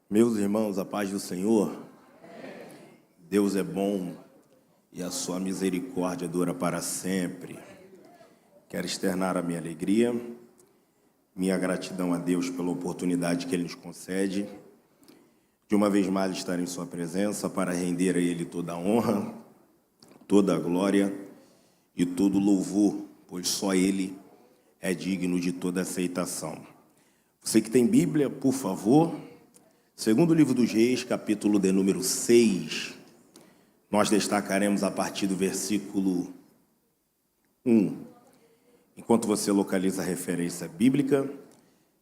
Meus irmãos, a paz do Senhor. Deus é bom e a sua misericórdia dura para sempre. Quero externar a minha alegria, minha gratidão a Deus pela oportunidade que Ele nos concede, de uma vez mais estar em sua presença para render a Ele toda a honra, toda a glória e todo o louvor, pois só Ele é digno de toda aceitação. Você que tem Bíblia, por favor, segundo livro dos Reis, capítulo de número 6, nós destacaremos a partir do versículo 1. Enquanto você localiza a referência bíblica,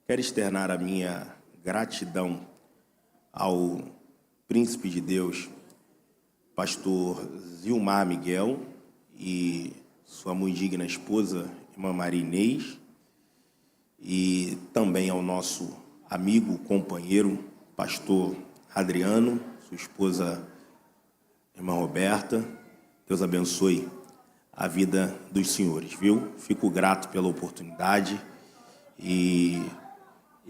quero externar a minha gratidão ao príncipe de Deus, pastor Zilmar Miguel, e sua muito digna esposa, irmã Maria Inês, e também ao nosso amigo, companheiro, pastor Adriano, sua esposa, irmã Roberta. Deus abençoe a vida dos senhores, viu? Fico grato pela oportunidade e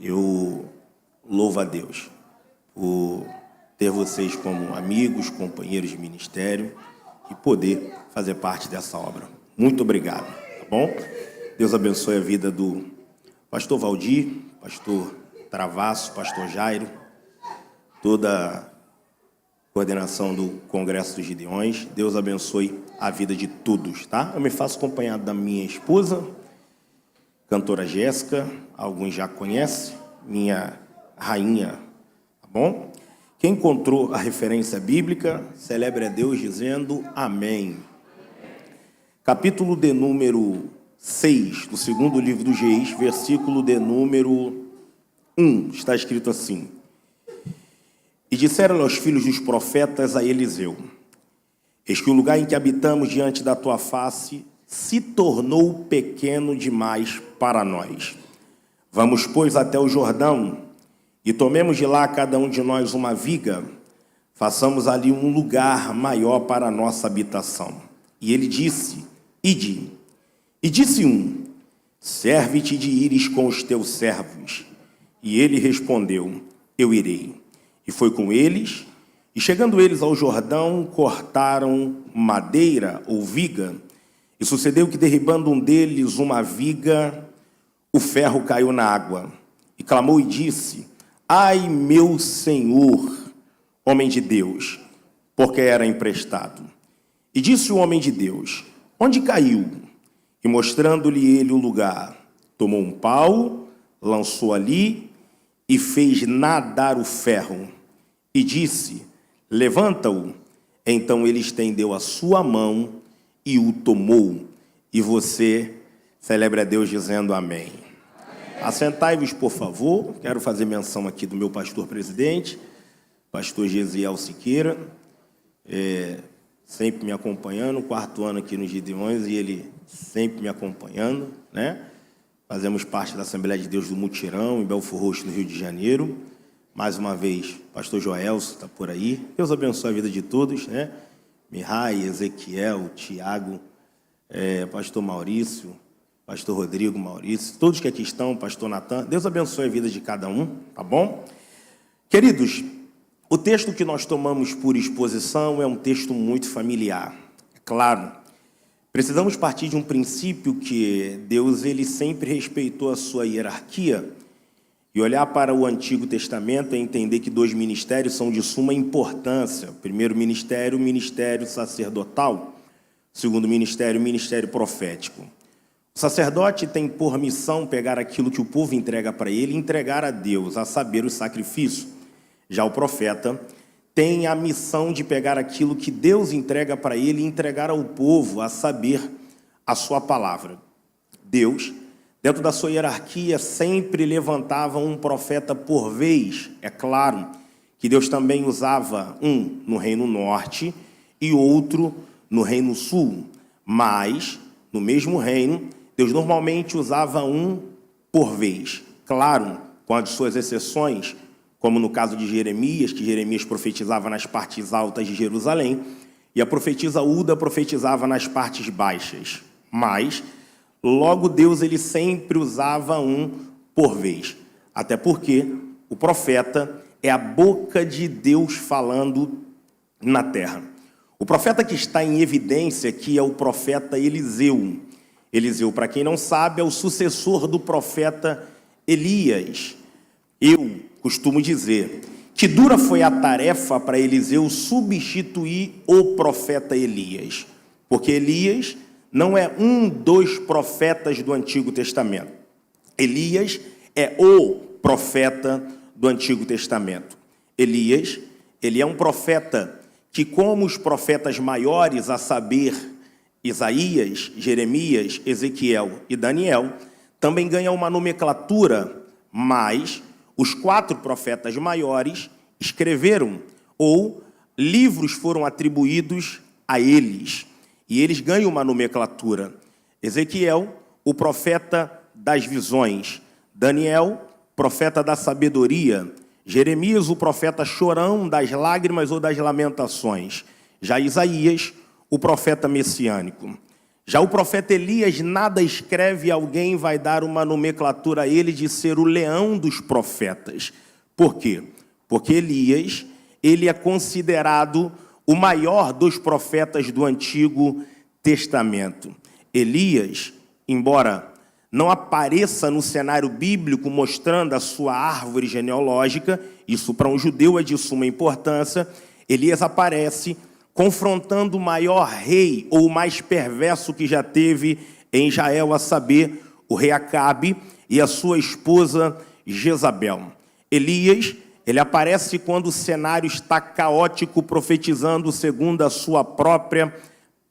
eu louvo a Deus por ter vocês como amigos, companheiros de ministério e poder fazer parte dessa obra. Muito obrigado, tá bom? Deus abençoe a vida do pastor Valdir, pastor Travasso, pastor Jairo, toda a coordenação do Congresso dos Gideões. Deus abençoe a vida de todos, tá? Eu me faço acompanhado da minha esposa, cantora Jéssica, alguns já conhecem, minha rainha, tá bom? Quem encontrou a referência bíblica, celebre a Deus dizendo amém. Capítulo de número 6 do segundo livro dos Reis, versículo de número 1, está escrito assim: E disseram aos filhos dos profetas a Eliseu: Eis que o lugar em que habitamos diante da tua face se tornou pequeno demais para nós. Vamos, pois, até o Jordão, e tomemos de lá cada um de nós uma viga, façamos ali um lugar maior para a nossa habitação. E ele disse: Ide. E disse um: Serve-te de ires com os teus servos. E ele respondeu: Eu irei. E foi com eles, e chegando eles ao Jordão, cortaram madeira ou viga, e sucedeu que, derribando um deles uma viga, o ferro caiu na água, e clamou e disse: Ai, meu senhor, homem de Deus, porque era emprestado. E disse o homem de Deus: Onde caiu? E mostrando-lhe ele o lugar, tomou um pau, lançou ali, e fez nadar o ferro, e disse: Levanta-o. Então ele estendeu a sua mão e o tomou. E você celebre a Deus dizendo amém. Assentai-vos, por favor. Quero fazer menção aqui do meu pastor presidente, pastor Gesiel Siqueira, sempre me acompanhando, 4º ano aqui nos Gideões, e ele sempre me acompanhando, né? Fazemos parte da Assembleia de Deus do Mutirão, em Belfor Roxo, no Rio de Janeiro. Mais uma vez, pastor Joelso está por aí. Deus abençoe a vida de todos, né? Mihai, Ezequiel, Tiago, pastor Maurício, pastor Rodrigo, Maurício, todos que aqui estão, pastor Natan. Deus abençoe a vida de cada um, tá bom? Queridos, o texto que nós tomamos por exposição é um texto muito familiar. É claro, precisamos partir de um princípio que Deus ele sempre respeitou a sua hierarquia, e olhar para o Antigo Testamento é entender que 2 ministérios são de suma importância. O primeiro ministério, o ministério sacerdotal. O segundo ministério, o ministério profético. O sacerdote tem por missão pegar aquilo que o povo entrega para ele e entregar a Deus, a saber, o sacrifício. Já o profeta tem a missão de pegar aquilo que Deus entrega para ele e entregar ao povo, a saber, a sua palavra. Deus, dentro da sua hierarquia, sempre levantava um profeta por vez. É claro que Deus também usava um no Reino Norte e outro no Reino Sul. Mas, no mesmo reino, Deus normalmente usava um por vez. Claro, com as suas exceções, como no caso de Jeremias, que Jeremias profetizava nas partes altas de Jerusalém, e a profetisa Uda profetizava nas partes baixas. Mas, logo Deus ele sempre usava um por vez. Até porque o profeta é a boca de Deus falando na terra. O profeta que está em evidência aqui é o profeta Eliseu. Eliseu, para quem não sabe, é o sucessor do profeta Elias. Eu costumo dizer que dura foi a tarefa para Eliseu substituir o profeta Elias, porque Elias não é um dos profetas do Antigo Testamento. Elias é o profeta do Antigo Testamento. Elias, ele é um profeta que, como os profetas maiores, a saber, Isaías, Jeremias, Ezequiel e Daniel, também ganha uma nomenclatura, mas os 4 profetas maiores escreveram, ou livros foram atribuídos a eles, e eles ganham uma nomenclatura. Ezequiel, o profeta das visões; Daniel, profeta da sabedoria; Jeremias, o profeta chorão das lágrimas ou das lamentações; já Isaías, o profeta messiânico. Já o profeta Elias nada escreve, alguém vai dar uma nomenclatura a ele de ser o leão dos profetas. Por quê? Porque Elias, ele é considerado o maior dos profetas do Antigo Testamento. Elias, embora não apareça no cenário bíblico mostrando a sua árvore genealógica, isso para um judeu é de suma importância, Elias aparece confrontando o maior rei, ou o mais perverso que já teve em Israel, a saber, o rei Acabe e a sua esposa Jezabel. Elias, ele aparece quando o cenário está caótico, profetizando segundo a sua própria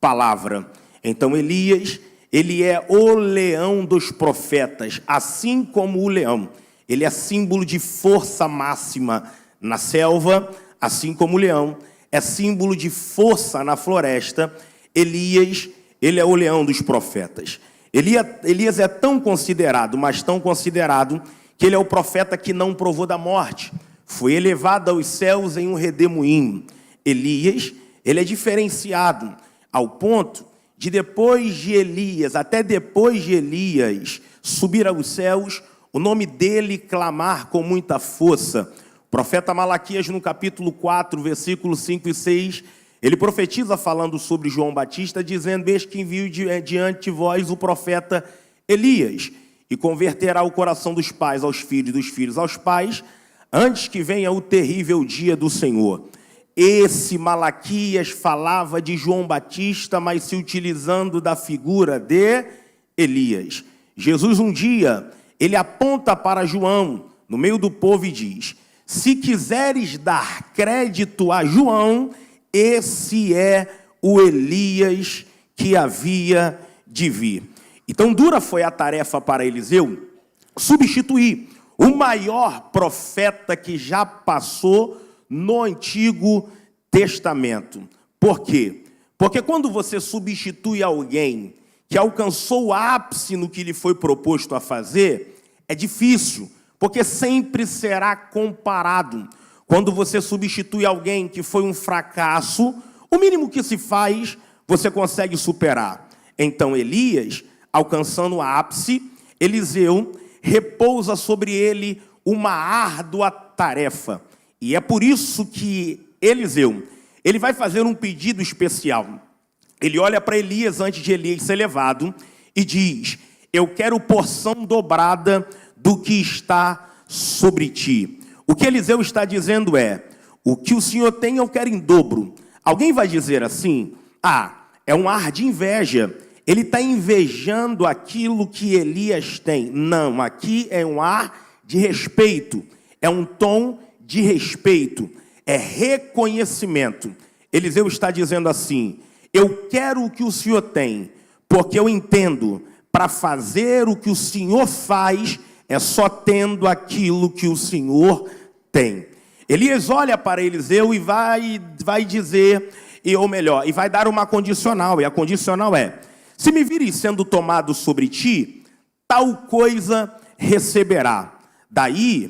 palavra. Então, Elias, ele é o leão dos profetas, assim como o leão. Ele é símbolo de força máxima na selva, assim como o leão é símbolo de força na floresta. Elias, ele é o leão dos profetas. Elias é tão considerado, mas tão considerado, que ele é o profeta que não provou da morte. Foi elevado aos céus em um redemoinho. Elias, ele é diferenciado ao ponto de depois de Elias, até depois de Elias subir aos céus, o nome dele clamar com muita força. O profeta Malaquias, no capítulo 4, versículos 5 e 6, ele profetiza falando sobre João Batista, dizendo: eis que envio diante de vós o profeta Elias, e converterá o coração dos pais aos filhos, dos filhos aos pais, antes que venha o terrível dia do Senhor. Esse Malaquias falava de João Batista, mas se utilizando da figura de Elias. Jesus, um dia, ele aponta para João, no meio do povo, e diz: se quiseres dar crédito a João, esse é o Elias que havia de vir. Então, dura foi a tarefa para Eliseu substituir o maior profeta que já passou no Antigo Testamento. Por quê? Porque quando você substitui alguém que alcançou o ápice no que lhe foi proposto a fazer, é difícil, porque sempre será comparado. Quando você substitui alguém que foi um fracasso, o mínimo que se faz, você consegue superar. Então, Elias, alcançando o ápice, Eliseu repousa sobre ele uma árdua tarefa. E é por isso que Eliseu, ele vai fazer um pedido especial. Ele olha para Elias antes de Elias ser levado e diz: eu quero porção dobrada do que está sobre ti. O que Eliseu está dizendo é: o que o Senhor tem eu quero em dobro. Alguém vai dizer assim: ah, é um ar de inveja. Ele está invejando aquilo que Elias tem. Não, aqui é um ar de respeito. É um tom de respeito. É reconhecimento. Eliseu está dizendo assim: eu quero o que o Senhor tem, porque eu entendo, para fazer o que o Senhor faz, é só tendo aquilo que o Senhor tem. Elias olha para Eliseu e vai dizer, ou melhor, e vai dar uma condicional. E a condicional é: se me vires sendo tomado sobre ti, tal coisa receberá. Daí,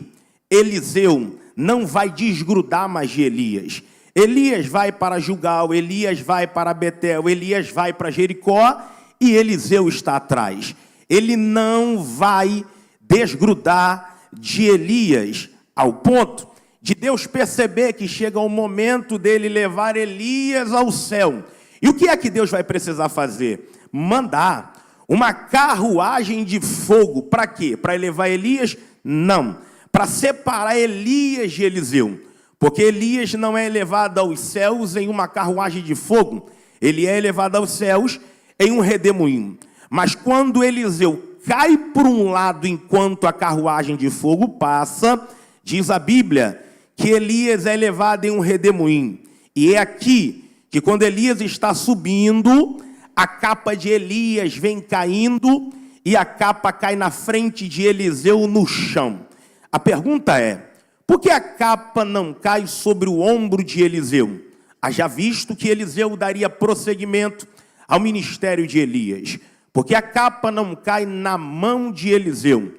Eliseu não vai desgrudar mais de Elias. Elias vai para Gilgal, Elias vai para Betel, Elias vai para Jericó, e Eliseu está atrás. Ele não vai desgrudar de Elias, ao ponto de Deus perceber que chega o momento dele levar Elias ao céu. E o que é que Deus vai precisar fazer? Mandar uma carruagem de fogo. Para quê? Para levar Elias? Não. Para separar Elias de Eliseu. Porque Elias não é elevado aos céus em uma carruagem de fogo. Ele é elevado aos céus em um redemoinho. Mas quando Eliseu cai por um lado enquanto a carruagem de fogo passa, diz a Bíblia que Elias é levado em um redemoinho. E é aqui que quando Elias está subindo, a capa de Elias vem caindo e a capa cai na frente de Eliseu no chão. A pergunta é, por que a capa não cai sobre o ombro de Eliseu? Haja visto que Eliseu daria prosseguimento ao ministério de Elias. Porque a capa não cai na mão de Eliseu.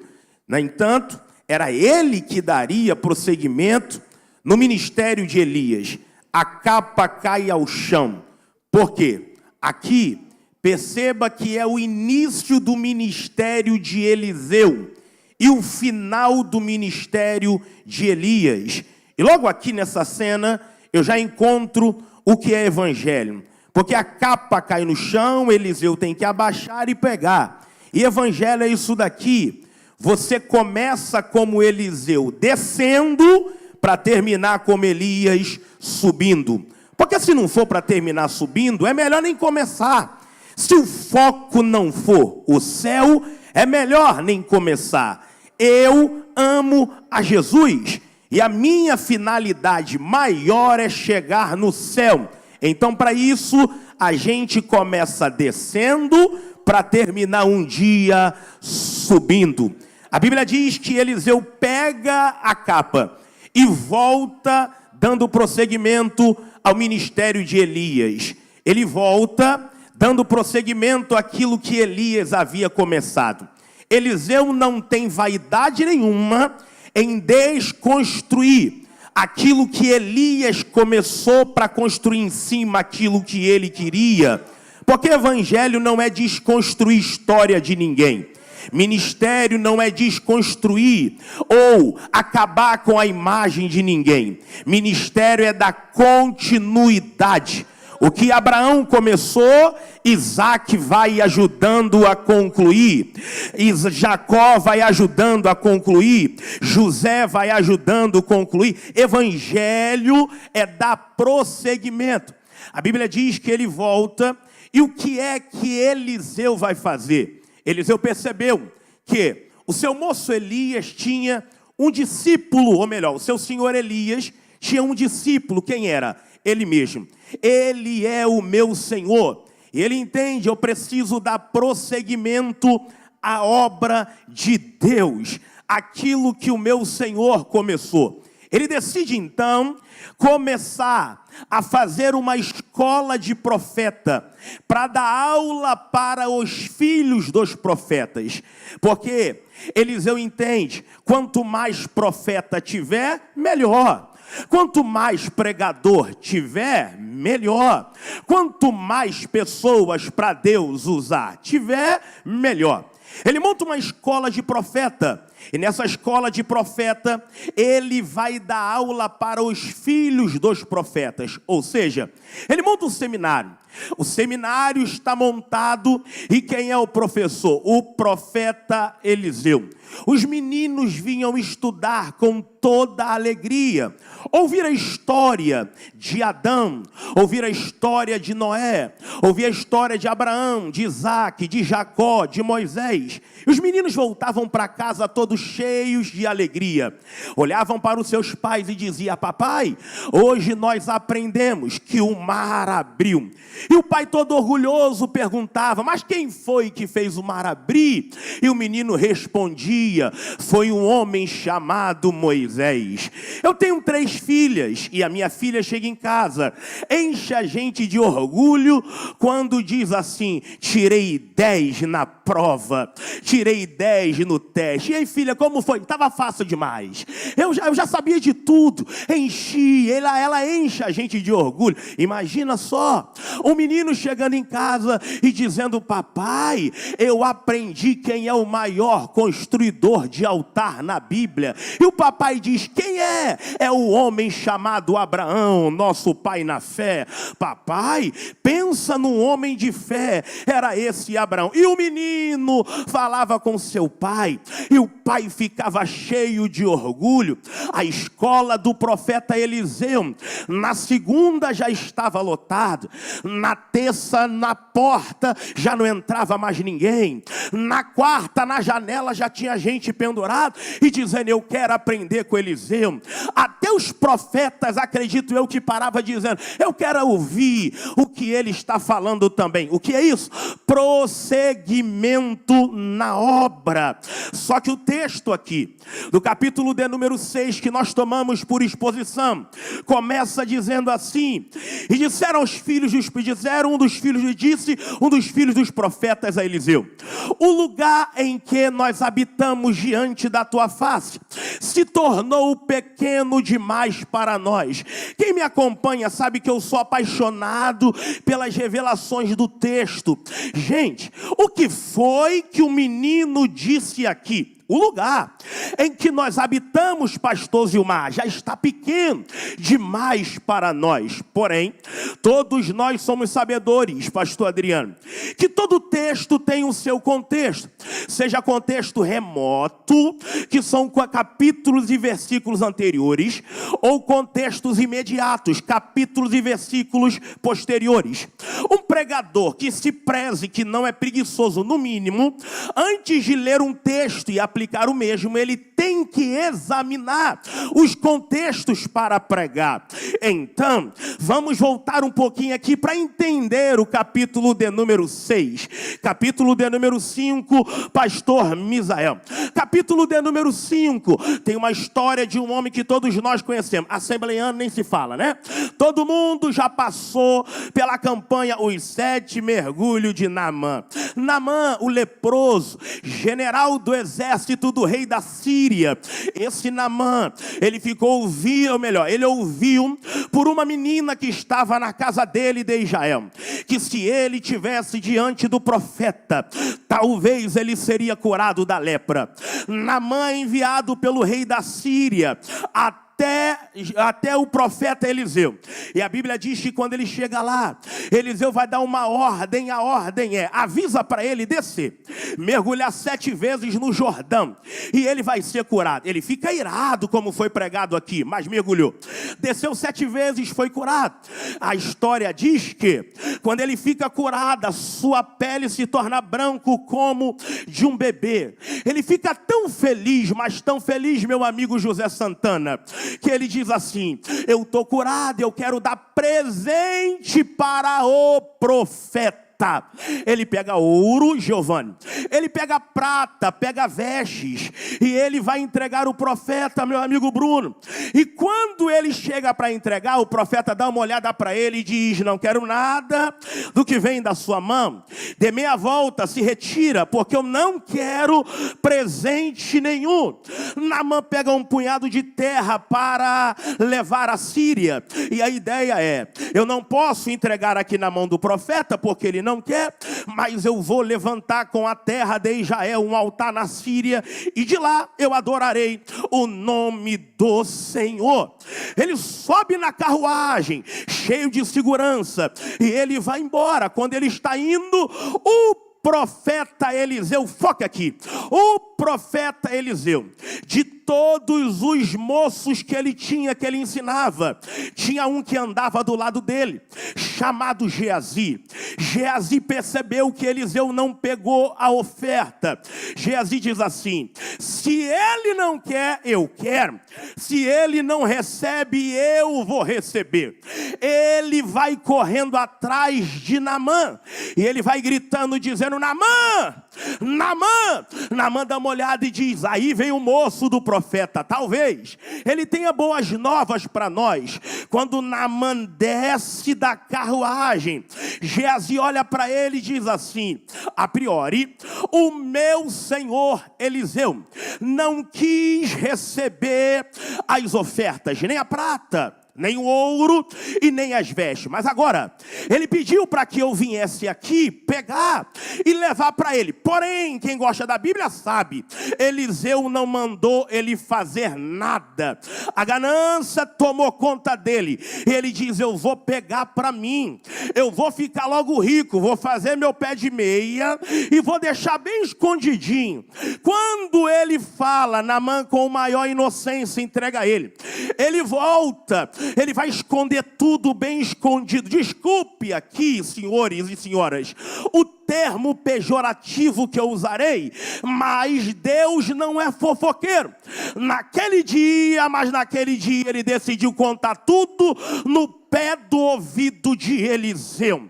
No entanto, era ele que daria prosseguimento no ministério de Elias. A capa cai ao chão. Por quê? Aqui, perceba que é o início do ministério de Eliseu e o final do ministério de Elias. E logo aqui nessa cena, eu já encontro o que é evangelho. Porque a capa cai no chão, Eliseu tem que abaixar e pegar. E evangelho é isso daqui. Você começa como Eliseu descendo para terminar como Elias subindo. Porque se não for para terminar subindo, é melhor nem começar. Se o foco não for o céu, é melhor nem começar. Eu amo a Jesus e a minha finalidade maior é chegar no céu. Então, para isso, a gente começa descendo para terminar um dia subindo. A Bíblia diz que Eliseu pega a capa e volta dando prosseguimento ao ministério de Elias. Ele volta dando prosseguimento àquilo que Elias havia começado. Eliseu não tem vaidade nenhuma em desconstruir aquilo que Elias começou para construir em cima aquilo que ele queria. Porque evangelho não é desconstruir história de ninguém. Ministério não é desconstruir ou acabar com a imagem de ninguém. Ministério é dar continuidade. O que Abraão começou, Isaac vai ajudando a concluir. Jacó vai ajudando a concluir. José vai ajudando a concluir. Evangelho é dar prosseguimento. A Bíblia diz que ele volta. E o que é que Eliseu vai fazer? Eliseu percebeu que o seu moço Elias tinha um discípulo, ou melhor, o seu senhor Elias tinha um discípulo. Quem era? Ele mesmo. Ele é o meu Senhor. E ele entende, eu preciso dar prosseguimento à obra de Deus. Aquilo que o meu Senhor começou. Ele decide então começar a fazer uma escola de profeta para dar aula para os filhos dos profetas. Porque Eliseu entende, quanto mais profeta tiver, melhor. Quanto mais pregador tiver, melhor. Quanto mais pessoas para Deus usar tiver, melhor. Ele monta uma escola de profeta. E nessa escola de profeta, ele vai dar aula para os filhos dos profetas. Ou seja, ele monta um seminário. O seminário está montado e quem é o professor? O profeta Eliseu. Os meninos vinham estudar com toda a alegria. Ouvir a história de Adão, ouvir a história de Noé, ouvir a história de Abraão, de Isaac, de Jacó, de Moisés. E os meninos voltavam para casa todos cheios de alegria. Olhavam para os seus pais e diziam: papai, hoje nós aprendemos que o mar abriu. E o pai todo orgulhoso perguntava: mas quem foi que fez o mar abrir? E o menino respondia: foi um homem chamado Moisés. Eu tenho 3 filhas e a minha filha chega em casa, enche a gente de orgulho quando diz assim: tirei 10 na prova, tirei 10 no teste. E aí, filha, família, como foi? Estava fácil demais. Eu já sabia de tudo. Enchi, ela enche a gente de orgulho. Imagina só, um menino chegando em casa e dizendo: papai, eu aprendi quem é o maior construidor de altar na Bíblia. E o papai diz: quem é? É o homem chamado Abraão, nosso pai na fé. Papai, pensa num homem de fé. Era esse Abraão. E o menino falava com seu pai, e o pai ficava cheio de orgulho. A escola do profeta Eliseu, na segunda já estava lotado, na terça na porta já não entrava mais ninguém, na quarta na janela já tinha gente pendurada e dizendo: eu quero aprender com Eliseu. Até os profetas, acredito eu, que parava dizendo: eu quero ouvir o que ele está falando também. O que é isso? Prosseguimento na obra. Só que o texto aqui, do capítulo de número 6, que nós tomamos por exposição, começa dizendo assim: e disseram os filhos um dos filhos dos profetas a Eliseu: o lugar em que nós habitamos diante da tua face se tornou pequeno demais para nós. Quem me acompanha sabe que eu sou apaixonado pelas revelações do texto. Gente, o que foi que o menino disse aqui? O lugar em que nós habitamos, pastor Zilmar, já está pequeno demais para nós. Porém, todos nós somos sabedores, pastor Adriano, que todo texto tem o seu contexto. Seja contexto remoto, que são capítulos e versículos anteriores, ou contextos imediatos, capítulos e versículos posteriores. Um pregador que se preze, que não é preguiçoso no mínimo, antes de ler um texto e aplicar o mesmo, ele tem que examinar os contextos para pregar. Então, vamos voltar um pouquinho aqui para entender o capítulo de número 6. Capítulo de número 5, pastor Misael. Capítulo de número 5, tem uma história de um homem que todos nós conhecemos. Assembleiano nem se fala, né? Todo mundo já passou pela campanha Os 7 Mergulhos de Naamã. Naamã, o leproso, general do exército do rei da Síria. Esse Naamã, ele ouviu por uma menina que estava na casa dele de Israel, que se ele tivesse diante do profeta, talvez ele seria curado da lepra. Naamã, enviado pelo rei da Síria até o profeta Eliseu. E a Bíblia diz que quando ele chega lá, Eliseu vai dar uma ordem. A ordem é: avisa para ele descer, mergulhar 7 vezes no Jordão, e ele vai ser curado. Ele fica irado, como foi pregado aqui, mas mergulhou. Desceu 7 vezes, foi curado. A história diz que quando ele fica curado, a sua pele se torna branco como de um bebê. Ele fica tão feliz, mas tão feliz, meu amigo José Santana, que ele diz assim: eu estou curado, eu quero dar presente para o profeta. Ele pega ouro, Giovanni, ele pega prata, pega vestes, e ele vai entregar o profeta, meu amigo Bruno. E quando ele chega para entregar, o profeta dá uma olhada para ele e diz: não quero nada do que vem da sua mão, dê meia volta, se retira, porque eu não quero presente nenhum. Naamã pega um punhado de terra para levar à Síria, e a ideia é: eu não posso entregar aqui na mão do profeta, porque ele não quer, mas eu vou levantar com a terra de Israel um altar na Síria, e de lá eu adorarei o nome do Senhor. Ele sobe na carruagem, cheio de segurança, e ele vai embora. Quando ele está indo, o profeta Eliseu, foca aqui, o profeta Eliseu, de todos os moços que ele ensinava, tinha um que andava do lado dele, chamado Geazi. Geazi percebeu que Eliseu não pegou a oferta. Geazi diz assim: se ele não quer, eu quero. Se ele não recebe, eu vou receber. Ele vai correndo atrás de Naamã, e ele vai gritando, dizendo: Naamã, Naamã. Naamã dá uma olhada e diz: aí vem o moço do profeta. Talvez ele tenha boas novas para nós. Quando Naamã desce da carruagem, Geazi olha para ele e diz assim: a priori, o meu senhor Eliseu não quis receber as ofertas, nem a prata, nem o ouro e nem as vestes. Mas agora, ele pediu para que eu viesse aqui pegar e levar para ele. Porém, quem gosta da Bíblia sabe, Eliseu não mandou ele fazer nada. A ganância tomou conta dele. Ele diz: eu vou pegar para mim, eu vou ficar logo rico, vou fazer meu pé de meia e vou deixar bem escondidinho. Quando ele fala, Naamã com maior inocência entrega a ele. Ele volta, ele vai esconder tudo bem escondido. Desculpe aqui, senhores e senhoras, o termo pejorativo que eu usarei, mas Deus não é fofoqueiro. Naquele dia ele decidiu contar tudo no pé do ouvido de Eliseu.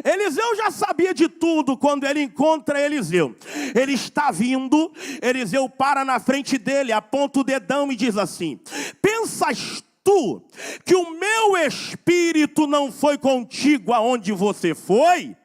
Eliseu já sabia de tudo quando ele encontra Eliseu. Ele está vindo, Eliseu para na frente dele, aponta o dedão e diz assim: pensas tu que o meu espírito não foi contigo aonde você foi?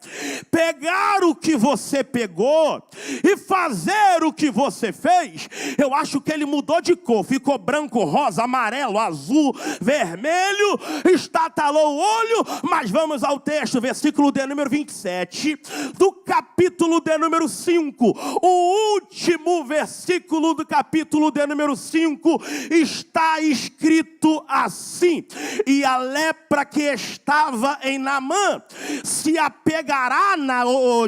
Pegar o que você pegou e fazer o que você fez? Eu acho que ele mudou de cor, ficou branco, rosa, amarelo, azul, vermelho, estatalou o olho. Mas vamos ao texto, versículo de número 27, do capítulo de número 5. O último versículo do capítulo de número 5 está escrito assim: e a lepra que estava em Naamã se apegará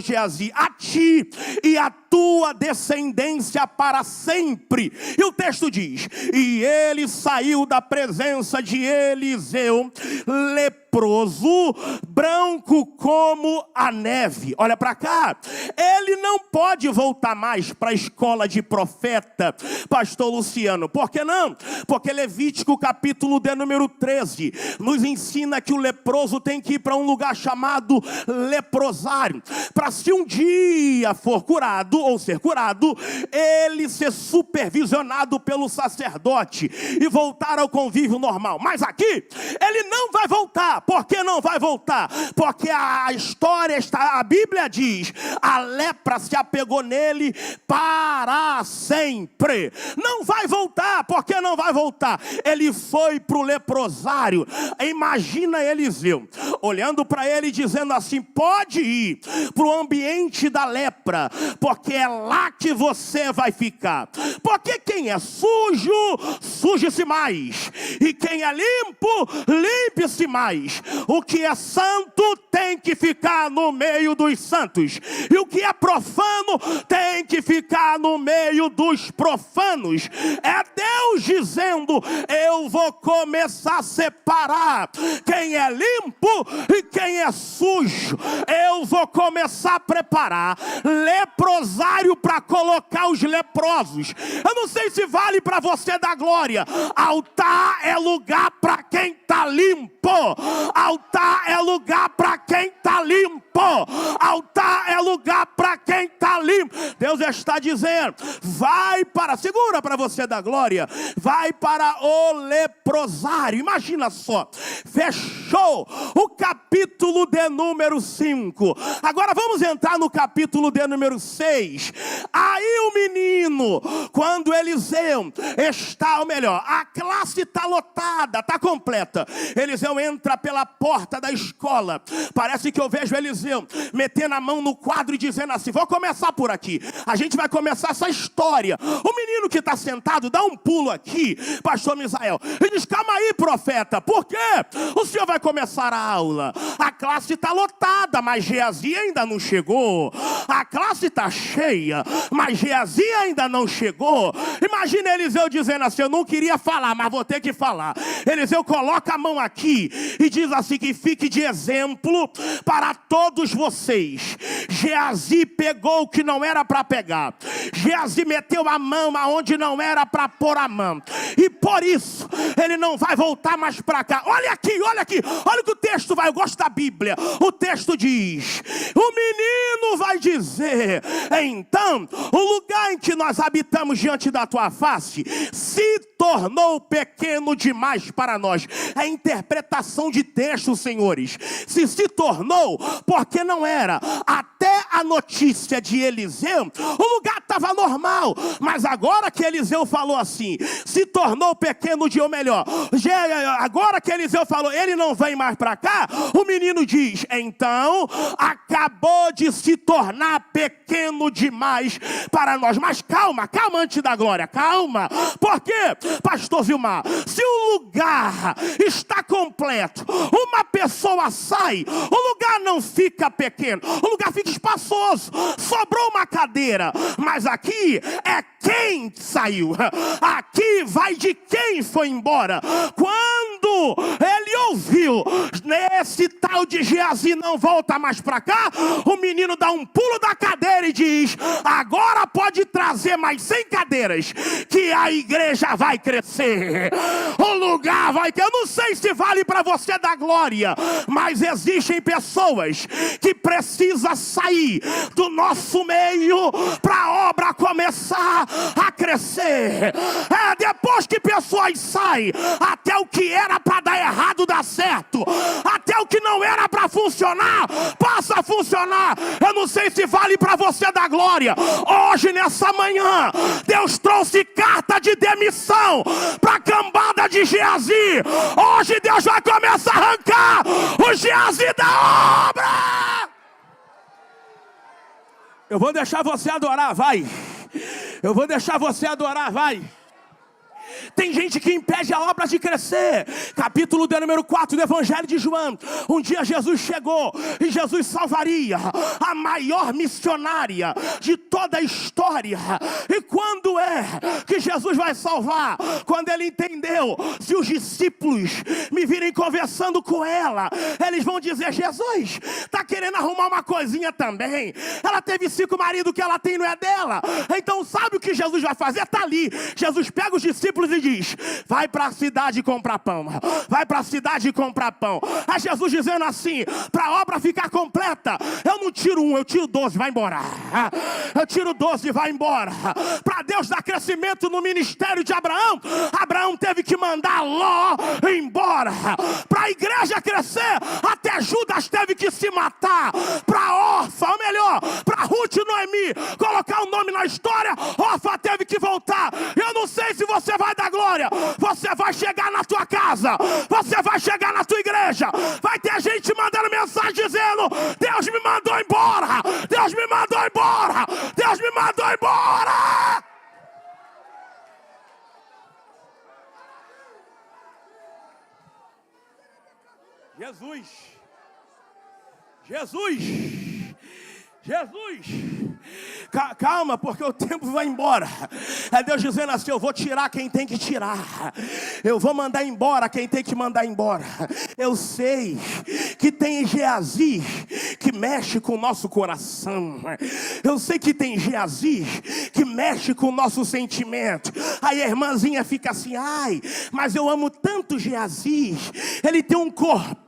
Geazi, a ti e a tua descendência para sempre. E o texto diz: e ele saiu da presença de Eliseu leproso, branco como a neve. Olha para cá, ele não pode voltar mais para a escola de profeta, pastor Luciano. Por que não? Porque Levítico capítulo de número 13 nos ensina que o leproso tem que ir para um lugar chamado leprosário, para se um dia for curado ou ser curado, ele ser supervisionado pelo sacerdote e voltar ao convívio normal. Mas aqui, ele não vai voltar. Por que não vai voltar? Porque a história está, a Bíblia diz, a lepra se apegou nele para sempre. Não vai voltar. Por que não vai voltar? Ele foi para o leprosário. Imagina Eliseu olhando para ele e dizendo assim: pode ir para o ambiente da lepra, porque é lá que você vai ficar. Porque quem é sujo, suje-se mais, e quem é limpo, limpe-se mais. O que é santo tem que ficar no meio dos santos, e o que é profano tem que ficar no meio dos profanos. É Deus dizendo: eu vou começar a separar quem é limpo e quem é sujo. Eu vou começar a preparar leprosário para colocar os leprosos. Eu não sei se vale para você dar glória. Altar é lugar para quem está limpo. Altar é lugar para quem está limpo. Altar é lugar para quem está limpo. Deus está dizendo: vai para, segura para você dar glória, vai para o leprosário. Imagina só, fechou o capítulo de número 5. Agora vamos entrar no capítulo de número 6. Aí o menino, quando Eliseu está, ou melhor, a classe está lotada, está completa. Eliseu entra pela porta da escola. Parece que eu vejo Eliseu metendo a mão no quadro e dizendo assim: vou começar por aqui. A gente vai começar essa história. O menino que está sentado dá um pulo aqui, pastor Misael, e diz: calma aí, profeta, por quê? O senhor vai começar a aula. A classe está lotada, mas Geazi ainda não chegou. A classe está cheia, mas Geazi ainda não chegou. Imagina Eliseu dizendo assim: eu não queria falar, mas vou ter que falar. Eliseu coloca a mão aqui e diz assim: que fique de exemplo para todos vocês. Geazi pegou o que não era para pegar. Geazi meteu a mão aonde não era para pôr a mão. E por isso, ele não vai voltar mais para cá. Olha aqui, olha aqui. Olha o que o texto vai. Eu gosto da Bíblia. O texto diz: o menino vai dizer: então, o lugar em que nós habitamos diante da tua face se tornou pequeno demais para nós. É a interpretação de texto, senhores. Se tornou, porque não era. Até a notícia de Eliseu, o lugar estava normal. Mas agora que Eliseu falou assim, se tornou pequeno de, ou melhor, agora que Eliseu falou, ele não vem mais para cá, o menino diz: então, acabou de se tornar pequeno demais para nós. Mas calma, calma antes da glória, calma. Por quê, pastor Vilmar? Se o lugar está completo, uma pessoa sai, o lugar não fica pequeno, o lugar fica espaçoso. Sobrou uma cadeira, mas aqui é quem saiu, aqui vai de quem foi embora. Quando ele ouviu, nesse tal de Geazi não volta mais para cá, o menino dá um pulo da cadeira e diz: agora pode trazer mais 100 cadeiras, que a igreja vai crescer, o lugar vai ter. Eu não sei se vale para você dar glória, mas existem pessoas que precisam sair do nosso meio para a obra começar a crescer. Depois que pessoas saem, até o que era para dar errado dá certo, até o que não era para funcionar passa a funcionar. Eu não sei se vale para você dar glória. Hoje, nessa manhã, Deus trouxe carta de demissão para a cambada de Geazi. Hoje Deus vai começar a arrancar o Geazi da obra. Eu vou deixar você adorar, vai. Eu vou deixar você adorar, vai. Tem gente que impede a obra de crescer. Capítulo de número 4 do Evangelho de João. Um dia Jesus chegou e Jesus salvaria a maior missionária de toda a história. E quando é que Jesus vai salvar? Quando ele entendeu, se os discípulos me virem conversando com ela, eles vão dizer: Jesus está querendo arrumar uma coisinha também. Ela teve 5 maridos, que ela tem não é dela. Então sabe o que Jesus vai fazer? Está ali. Jesus pega os discípulos e diz: vai para a cidade comprar pão. Vai para a cidade comprar pão. Aí Jesus dizendo assim: para a obra ficar completa, eu não tiro 1, eu tiro 12, vai embora. Eu tiro 12, vai embora. Para Deus dar crescimento no ministério de Abraão, Abraão teve que mandar Ló embora. Para a igreja crescer, até Judas teve que se matar. Para Orfa, ou melhor, para Ruth e Noemi colocar o nome na história, Orfa teve que voltar. Eu não sei se você vai dar glória. Você vai chegar na tua casa, você vai chegar na tua igreja, vai ter gente mandando mensagem dizendo: Deus me mandou embora, Deus me mandou embora, Deus me mandou embora. Jesus, Jesus, Jesus. Calma, porque o tempo vai embora. É Deus dizendo assim: eu vou tirar quem tem que tirar, eu vou mandar embora quem tem que mandar embora. Eu sei que tem Geazi que mexe com o nosso coração. Eu sei que tem Geazi que mexe com o nosso sentimento. Aí a irmãzinha fica assim: ai, mas eu amo tanto Geazi, ele tem um corpo.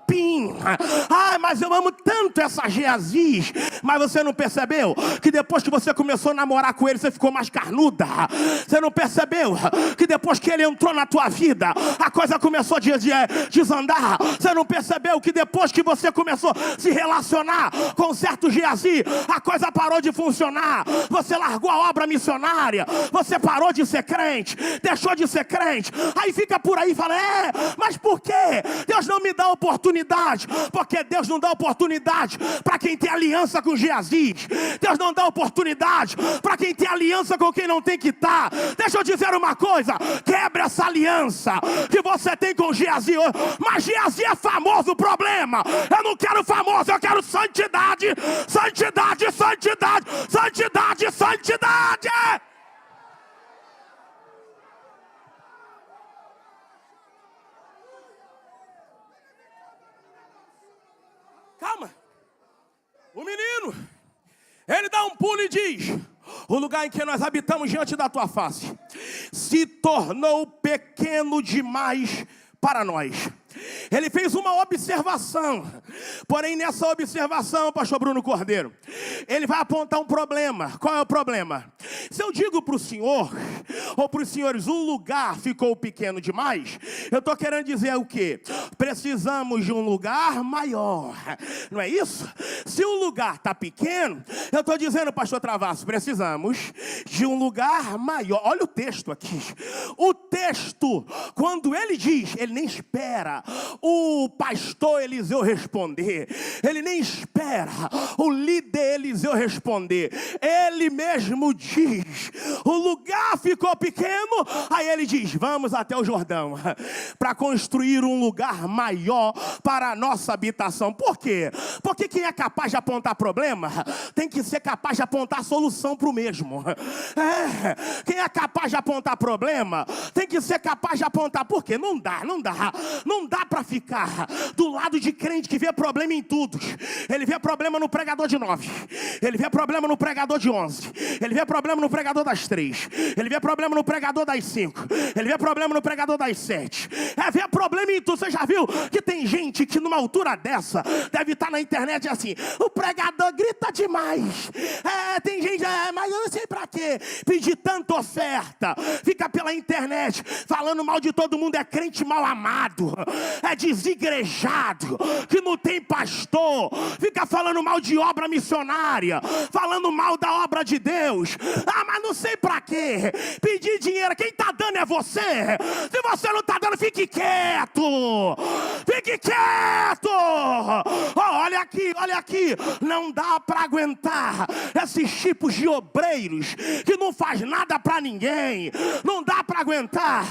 Ai, mas eu amo tanto essa Geazi. Mas você não percebeu que depois que você começou a namorar com ele, você ficou mais carnuda? Você não percebeu que depois que ele entrou na tua vida, a coisa começou a desandar? Você não percebeu que depois que você começou a se relacionar com certo Geazi, a coisa parou de funcionar? Você largou a obra missionária, você parou de ser crente, deixou de ser crente. Aí fica por aí e fala: mas por quê? Deus não me dá oportunidade. Porque Deus não dá oportunidade para quem tem aliança com Geazi. Deus não dá oportunidade para quem tem aliança com quem não tem que estar. Deixa eu dizer uma coisa: quebra essa aliança que você tem com Geazi. Mas Geazi é famoso, o problema. Eu não quero famoso, eu quero santidade. Santidade, santidade, santidade, santidade. Calma. O menino, ele dá um pulo e diz: o lugar em que nós habitamos diante da tua face se tornou pequeno demais para nós. Ele fez uma observação, porém nessa observação, pastor Bruno Cordeiro, ele vai apontar um problema. Qual é o problema? Se eu digo para o senhor, ou para os senhores, o lugar ficou pequeno demais, eu estou querendo dizer o quê? Precisamos de um lugar maior, não é isso? Se o lugar está pequeno, eu estou dizendo, pastor Travasso, precisamos de um lugar maior. Olha o texto aqui. O texto, quando ele diz, ele nem espera o pastor Eliseu responder, ele nem espera o líder Eliseu responder, ele mesmo diz: o lugar ficou pequeno. Aí ele diz: vamos até o Jordão para construir um lugar maior para a nossa habitação. Por quê? Porque quem é capaz de apontar problema tem que ser capaz de apontar solução para o mesmo. Quem é capaz de apontar problema tem que ser capaz de apontar. Por quê? Não dá para ficar do lado de crente que vê problema em tudo. Ele vê problema no pregador de 9, ele vê problema no pregador de 11, ele vê problema no pregador das 3, ele vê problema no pregador das 5, ele vê problema no pregador das 7, vê problema em tudo. Você já viu que tem gente que numa altura dessa deve estar na internet assim: o pregador grita demais. Tem gente, mas eu não sei pra quê pedir tanta oferta, fica pela internet falando mal de todo mundo, é crente mal amado, é desigrejado, que não tem pastor, fica falando mal de obra missionária, falando mal da obra de Deus. Mas não sei pra quê pedir dinheiro, quem tá dando é você. Se você não tá dando, fique quieto, fique quieto. Olha aqui, não dá pra aguentar esses tipos de obreiros que não faz nada pra ninguém, não dá pra aguentar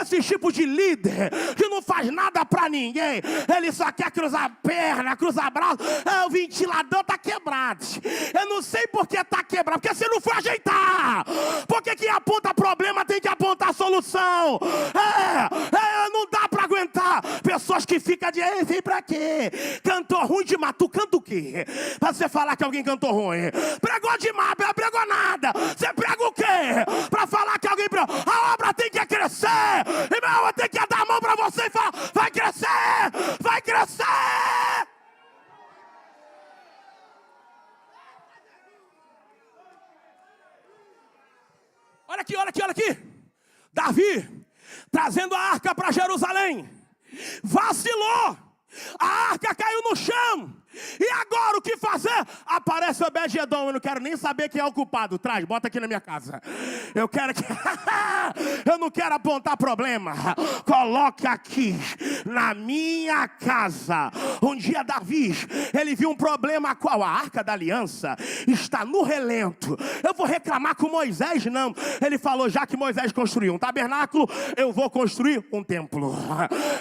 esses tipos de líder que não faz nada pra ninguém, ele só quer cruzar a perna, cruzar braço. O ventilador tá quebrado, eu não sei por que tá quebrado, porque você não foi ajeitar, porque quem aponta problema tem que apontar solução. Não dá pra aguentar pessoas que ficam de vem pra quê? Cantor ruim demais, tu canta o quê? Pra você falar que alguém cantou ruim, pregou demais, pregou nada, você prega o quê? Pra falar que alguém pregou. A obra tem que crescer, irmão, eu tenho que dar a mão pra você e falar: vai crescer, vai crescer. Olha aqui. Davi, trazendo a arca para Jerusalém, vacilou, a arca caiu no chão. E agora o que fazer? Aparece Obed-Edom. Eu não quero nem saber quem é o culpado. Traz, bota aqui na minha casa. Eu não quero apontar problema. Coloque aqui na minha casa. Um dia Davi, ele viu um problema. Qual? A arca da aliança está no relento. Eu vou reclamar com Moisés? Não. Ele falou: já que Moisés construiu um tabernáculo, eu vou construir um templo.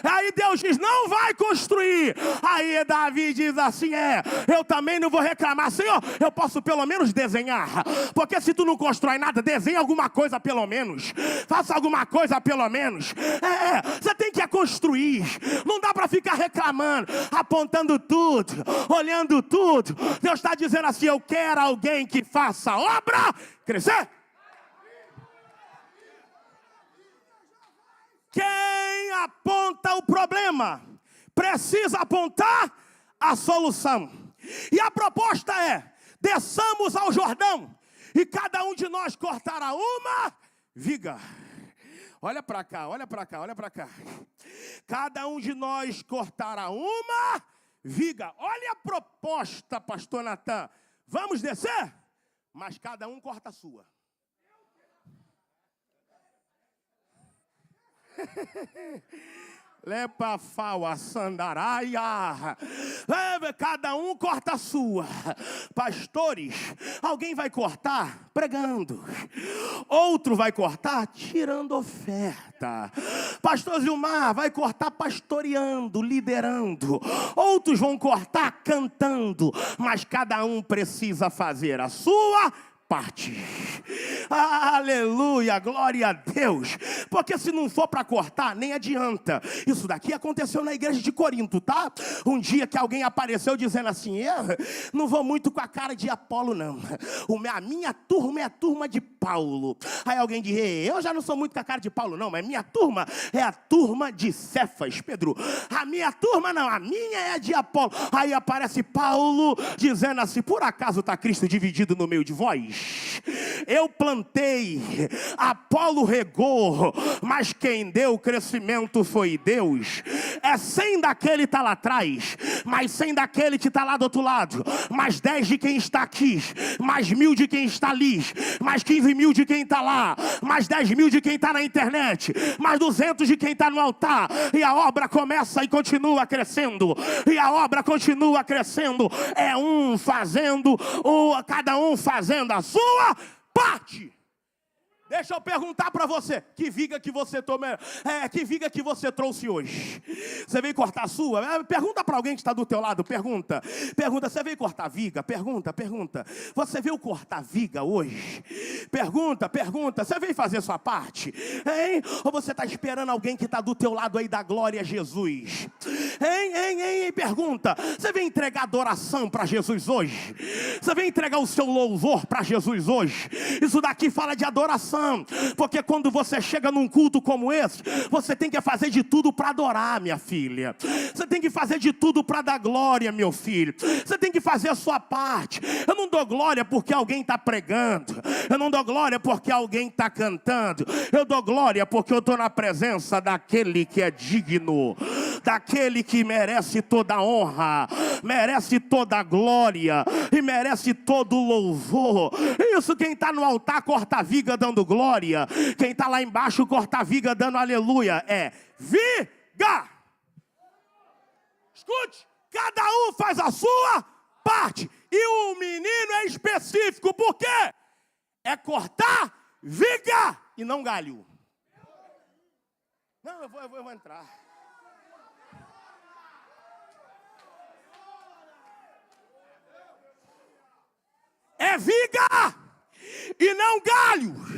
Aí Deus diz: não vai construir. Aí Davi diz assim: eu também não vou reclamar. Senhor, eu posso pelo menos desenhar, porque se tu não constrói nada, desenha alguma coisa pelo menos, faça alguma coisa pelo menos. Você tem que construir, não dá para ficar reclamando, apontando tudo, olhando tudo. Deus está dizendo assim: eu quero alguém que faça a obra crescer. Quem aponta o problema precisa apontar a solução. E a proposta é: desçamos ao Jordão e cada um de nós cortará uma viga. Olha para cá. Cada um de nós cortará uma viga. Olha a proposta, pastor Natan. Vamos descer? Mas cada um corta a sua. Lepa faua sandaraia. Cada um corta a sua. Pastores, alguém vai cortar pregando, outro vai cortar tirando oferta. Pastor Zilmar vai cortar pastoreando, liderando. Outros vão cortar cantando. Mas cada um precisa fazer a sua parte. Aleluia, glória a Deus. Porque se não for para cortar, nem adianta. Isso daqui aconteceu na igreja de Corinto, tá? Um dia que alguém apareceu dizendo assim: eu não vou muito com a cara de Apolo, não. A minha turma é a turma de Paulo. Aí alguém diz: eu já não sou muito com a cara de Paulo, não, mas minha turma é a turma de Cefas, Pedro. A minha turma não, a minha é a de Apolo. Aí aparece Paulo dizendo assim: por acaso está Cristo dividido no meio de vós? Eu plantei, Apolo regou, mas quem deu o crescimento foi Deus. É 100 daquele que está lá atrás, mais 100 daquele que está lá do outro lado, mais 10 de quem está aqui, mais 1000 de quem está ali, mais 15.000 de quem está lá, mais 10.000 de quem está na internet, mais 200 de quem está no altar, e a obra começa e continua crescendo, e a obra continua crescendo. É um fazendo, cada um fazendo a sua parte. Deixa eu perguntar para você, que viga que você que viga que você trouxe hoje? Você veio cortar a sua? Pergunta para alguém que está do teu lado, pergunta, você veio cortar a viga? Pergunta, você veio cortar viga hoje? Pergunta, você veio fazer sua parte? Hein? Ou você está esperando alguém que está do teu lado aí dar glória a Jesus? Hein? Pergunta, você veio entregar adoração para Jesus hoje? Você veio entregar o seu louvor para Jesus hoje? Isso daqui fala de adoração. Porque quando você chega num culto como esse, você tem que fazer de tudo para adorar, minha filha. Você tem que fazer de tudo para dar glória, meu filho. Você tem que fazer a sua parte. Eu não dou glória porque alguém está pregando. Eu não dou glória porque alguém está cantando. Eu dou glória porque eu estou na presença daquele que é digno, daquele que merece toda a honra, merece toda a glória e merece todo o louvor. Isso, quem está no altar corta a viga dando glória, quem está lá embaixo corta a viga dando aleluia. É viga. Escute, cada um faz a sua parte, e o menino é específico, por quê? É cortar viga e não galho. Não, eu vou entrar. É viga e não galho.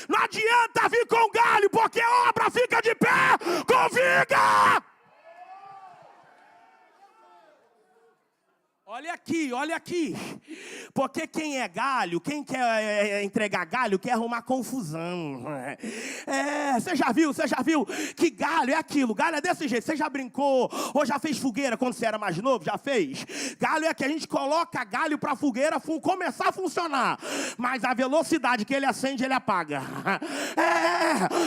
Não adianta vir com galho, porque a obra fica de pé com viga. Olha aqui, porque quem é galho, quem quer entregar galho, quer arrumar confusão. Você já viu que galho é aquilo, galho é desse jeito. Você já brincou ou já fez fogueira quando você era mais novo? Já fez? Galho é que a gente coloca galho para a fogueira começar a funcionar, mas a velocidade que ele acende, ele apaga.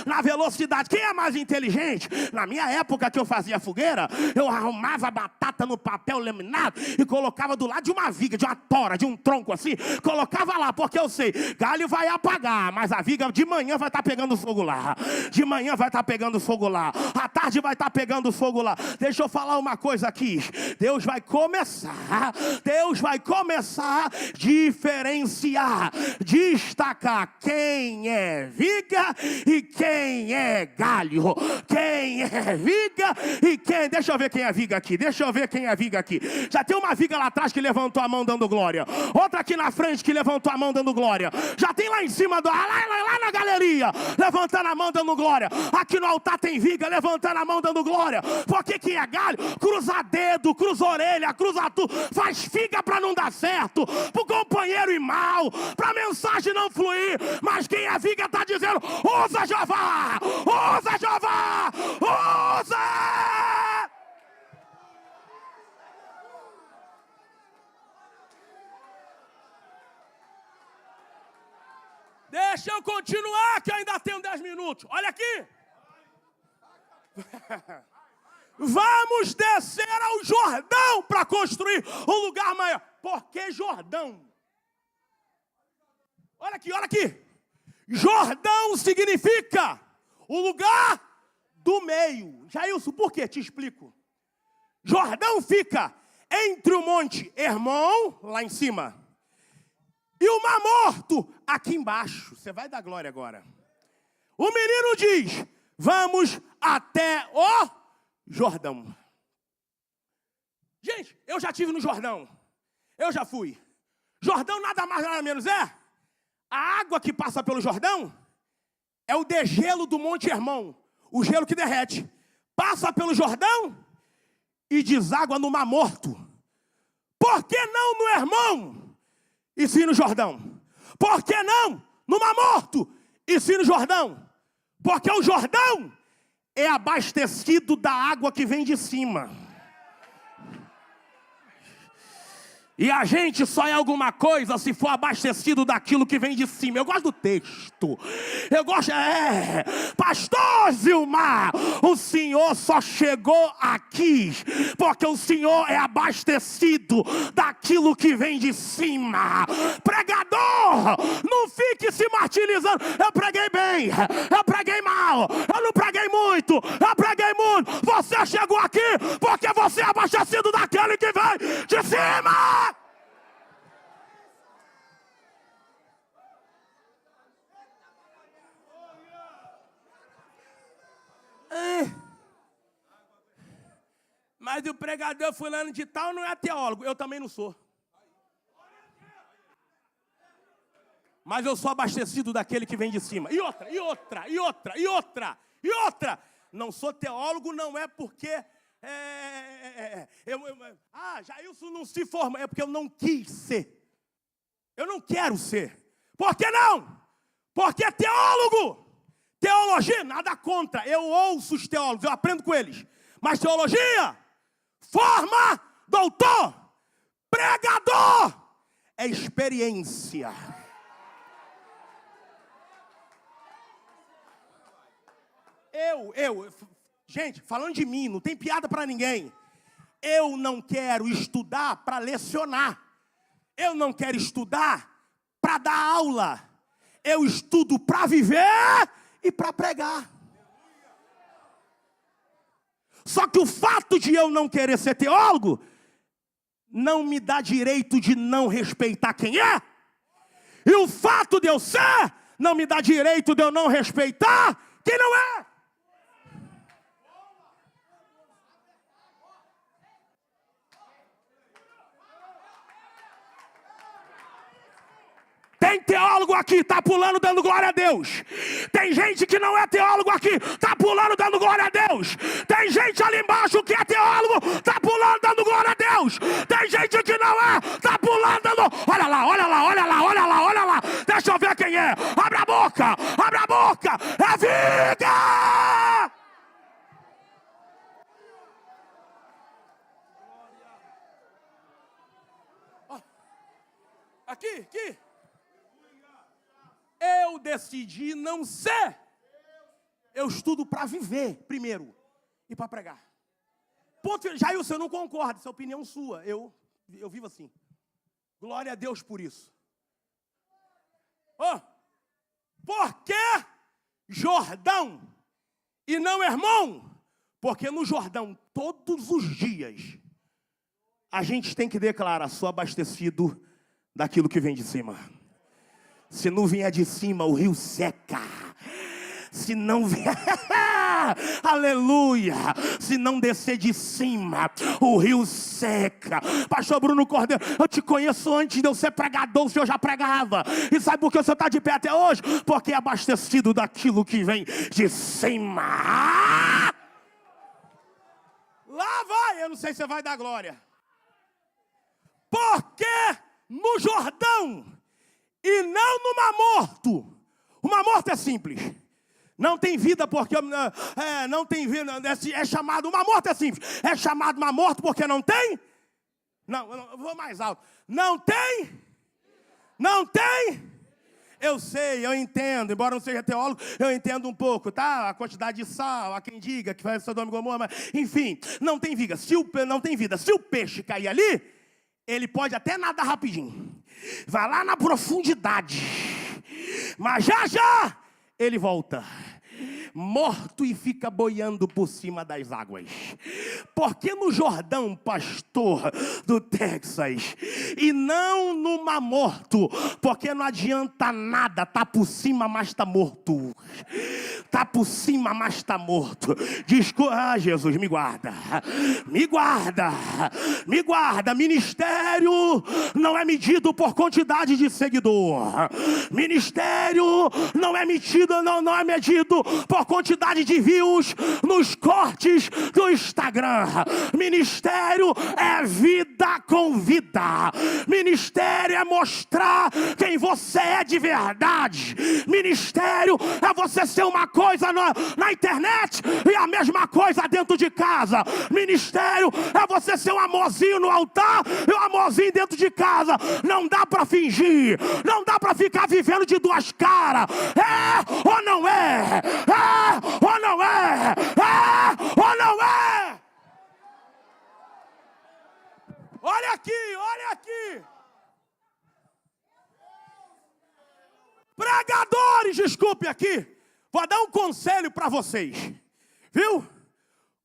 Na velocidade, quem é mais inteligente? Na minha época que eu fazia fogueira, eu arrumava batata no papel laminado e colocava do lado de uma viga, de uma tora, de um tronco assim, colocava lá, porque eu sei, galho vai apagar, mas a viga de manhã vai estar pegando fogo lá, de manhã vai estar pegando fogo lá, à tarde vai estar pegando fogo lá. Deixa eu falar uma coisa aqui, Deus vai começar a diferenciar, destacar quem é viga e quem é galho, quem é viga e quem, deixa eu ver quem é viga aqui, já tem uma viga lá atrás que levantou a mão dando glória, outra aqui na frente que levantou a mão dando glória, já tem lá em cima, lá na galeria, levantando a mão dando glória, aqui no altar tem viga levantando a mão dando glória, porque quem é galho, cruza dedo, cruza orelha, cruza tudo, faz figa para não dar certo, pro companheiro ir mal, pra mensagem não fluir, mas quem é viga está dizendo, usa Jeová, usa! Deixa eu continuar, que eu ainda tenho 10 minutos. Olha aqui. Vamos descer ao Jordão para construir um lugar maior. Por que Jordão? Olha aqui. Jordão significa o lugar do meio. Jailson, por quê? Te explico. Jordão fica entre o monte Hermon, lá em cima, e o Mar Morto aqui embaixo. Você vai dar glória agora. O menino diz, vamos até o Jordão. Gente, eu já estive no Jordão. Eu já fui. Jordão nada mais nada menos é A água que passa pelo Jordão é o degelo do Monte Hermon, o gelo que derrete. Passa pelo Jordão e deságua no Mar Morto. Por que não no Hermon e sim no Jordão? Por que não no Mar Morto e sim no Jordão? Porque o Jordão é abastecido da água que vem de cima. E a gente só é alguma coisa se for abastecido daquilo que vem de cima. Eu gosto do texto. Eu gosto... Pastor Zilmar, o Senhor só chegou aqui porque o Senhor é abastecido daquilo que vem de cima. Pregador, não fique se martirizando. Eu preguei bem, eu preguei mal, eu não preguei muito, eu preguei muito. Você chegou aqui porque você é abastecido daquele que vem de cima. Mas o pregador fulano de tal não é teólogo. Eu também não sou. Mas eu sou abastecido daquele que vem de cima. E outra. Não sou teólogo, não é porque... Jailson não se forma. É porque eu não quis ser. Eu não quero ser. Por que não? Porque teólogo... Teologia, nada contra. Eu ouço os teólogos, eu aprendo com eles. Mas teologia, forma, doutor, pregador, é experiência. Gente, falando de mim, não tem piada para ninguém. Eu não quero estudar para lecionar. Eu não quero estudar para dar aula. Eu estudo para viver e para pregar. Só que o fato de eu não querer ser teólogo não me dá direito de não respeitar quem é. E o fato de eu ser não me dá direito de eu não respeitar quem não é. Tem teólogo aqui, tá pulando dando glória a Deus. Tem gente que não é teólogo aqui, tá pulando dando glória a Deus. Tem gente ali embaixo que é teólogo, tá pulando dando glória a Deus. Tem gente que não é, tá pulando dando... Olha lá. Deixa eu ver quem é. Abre a boca. É vida! Aqui. Eu decidi não ser. Eu estudo para viver primeiro e para pregar. Ponto. Jailson, eu não concordo, essa é a opinião sua. Eu vivo assim. Glória a Deus por isso. Por que Jordão e não Hermon? Porque no Jordão, todos os dias, a gente tem que declarar, sou abastecido daquilo que vem de cima. Se não vier de cima, o rio seca. Se não vier... Aleluia! Se não descer de cima, o rio seca. Pastor Bruno Cordeiro, eu te conheço antes de eu ser pregador, o senhor já pregava. E sabe por que o senhor está de pé até hoje? Porque é abastecido daquilo que vem de cima. Lá vai, eu não sei se você vai dar glória. Porque no Jordão e não no Mar Morto. O Mar Morto é simples. Não tem vida porque... não tem vida. É chamado... O Mar Morto é simples. É chamado Mar Morto porque não tem... Não, eu vou mais alto. Não tem... Eu sei, eu entendo. Embora não seja teólogo, eu entendo um pouco, tá? A quantidade de sal, há quem diga que faz Sodoma e Gomorra, mas... Enfim, não tem vida. Não tem vida. Se o peixe cair ali, ele pode até nadar rapidinho. Vai lá na profundidade. Mas já ele volta. Morto e fica boiando por cima das águas. Porque no Jordão, pastor do Texas, e não no Mar Morto, porque não adianta nada, tá por cima, mas tá morto. Está por cima, mas está morto. Ah, Jesus, me guarda. Me guarda. Me guarda. Ministério não é medido por quantidade de seguidor. Ministério não é medido, não é medido por quantidade de views nos cortes do Instagram. Ministério é vida com vida. Ministério é mostrar quem você é de verdade. Ministério é você ser uma coisa na internet e a mesma coisa dentro de casa. Ministério é você ser um amorzinho no altar e um amorzinho dentro de casa. Não dá para fingir. Não dá para ficar vivendo de duas caras. É ou não é? É ou não é? É ou não é? Olha aqui, olha aqui. Pregadores, desculpe aqui. Vou dar um conselho para vocês. Viu?